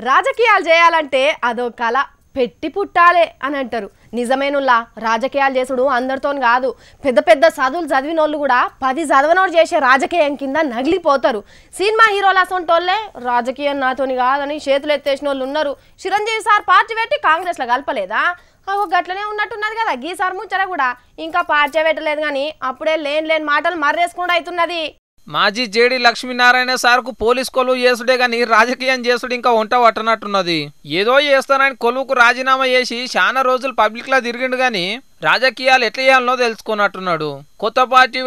రాజకీయాలు చేయాలంటే అదో కళ పెట్టి పుట్టాలే అని అంటారు. నిజమేనుల్లా రాజకీయాలు చేసుడు అందరితోని కాదు. పెద్ద పెద్ద చదువులు చదివినోళ్ళు కూడా 10 చదవనోడు చేసే రాజకీయం కింద నగిలిపోతారు. సినిమా హీరోల అసొంటోళ్ళే రాజకీయం నాతోని కాదని చేతులు ఎత్తేసిన వాళ్ళు ఉన్నారు. చిరంజీవి సార్ పార్టీ పెట్టి కాంగ్రెస్లో కలపలేదా? గట్లనే ఉన్నట్టున్నది కదా గీసారి ముచ్చట కూడా. ఇంకా పార్టీ పెట్టలేదు కానీ అప్పుడే లేని మాటలు మర్రేసుకుండా అవుతున్నది. మాజీ జేడి లక్ష్మీనారాయణ సార్కు పోలీస్ కొలువు చేసుడే గాని రాజకీయం చేసుడు ఇంకా వంట పట్టనట్టున్నది. ఏదో చేస్తానని కొలువుకు రాజీనామా చేసి చాలా రోజులు పబ్లిక్ లా తిరిగిండు గాని రాజకీయాలు ఎట్లా చేయాలనో తెలుసుకున్నట్టున్నాడు. కొత్త పార్టీ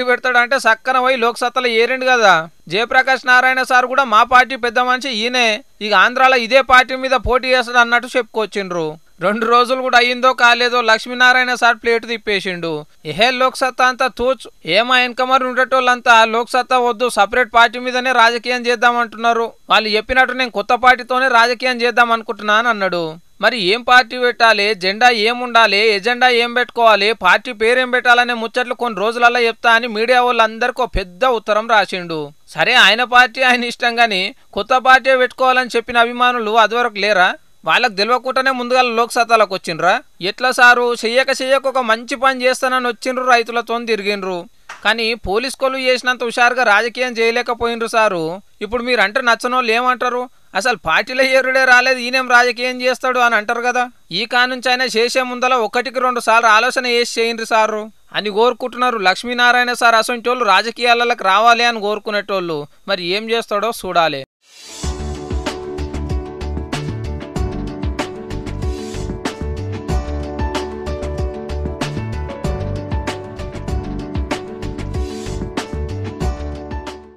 పెడతాడు అంటే సక్కన పోయి లోక్సత్తలో ఏరిండు కదా. జయప్రకాష్ నారాయణ సార్ కూడా మా పార్టీ పెద్ద మనిషి ఈయనే, ఇక ఆంధ్రాలో ఇదే పార్టీ మీద పోటీ చేస్తాడు అన్నట్టు చెప్పుకొచ్చిండ్రు. 2 రోజులు కూడా అయ్యిందో కాలేదో లక్ష్మీనారాయణ సార్ ప్లేట్ తిప్పేసిండు. ఏహే లోక్సత్తా అంతా తూచు, ఏమా ఇన్కమర్ ఉండేటోళ్ళంతా లోక్సత్తా వద్దు సపరేట్ పార్టీ మీదనే రాజకీయం చేద్దామంటున్నారు. వాళ్ళు చెప్పినట్టు నేను కొత్త పార్టీతోనే రాజకీయం చేద్దాం అనుకుంటున్నాను అన్నాడు. మరి ఏం పార్టీ పెట్టాలి, జెండా ఏముండాలి, ఎజెండా ఏం పెట్టుకోవాలి, పార్టీ పేరేం పెట్టాలనే ముచ్చట్లు కొన్ని రోజులల్లో చెప్తా అని మీడియా వాళ్ళందరికీ పెద్ద ఉత్తరం రాసిండు. సరే ఆయన పార్టీ ఆయన ఇష్టం గాని కొత్త పార్టీ పెట్టుకోవాలని చెప్పిన అభిమానులు అదివరకు లేరా? వాళ్ళకు తెలియకుండానే ముందుగా లోక్సత్తాలకు వచ్చిండ్రా? ఎట్లా సారు చెయ్యక ఒక మంచి పని చేస్తానని వచ్చిండ్రు, రైతులతో తిరిగిండ్రు. కానీ పోలీస్ కొలువు చేసినంత హుషారుగా రాజకీయం చేయలేకపోయినరు సారు. ఇప్పుడు మీరు అంటే నచ్చనోళ్ళు ఏమంటారు? అసలు పార్టీలో ఏరుడే రాలేదు, ఈయనేం రాజకీయం చేస్తాడు అని అంటారు కదా. ఈ కానుంచి అయినా చేసే ముందల 1-2 సార్లు ఆలోచన చేసి చేయండి సారు అని కోరుకుంటున్నారు. లక్ష్మీనారాయణ సార్ అసొంటోళ్ళు రాజకీయాలకు రావాలి అని కోరుకునేటోళ్ళు. మరి ఏం చేస్తాడో చూడాలి.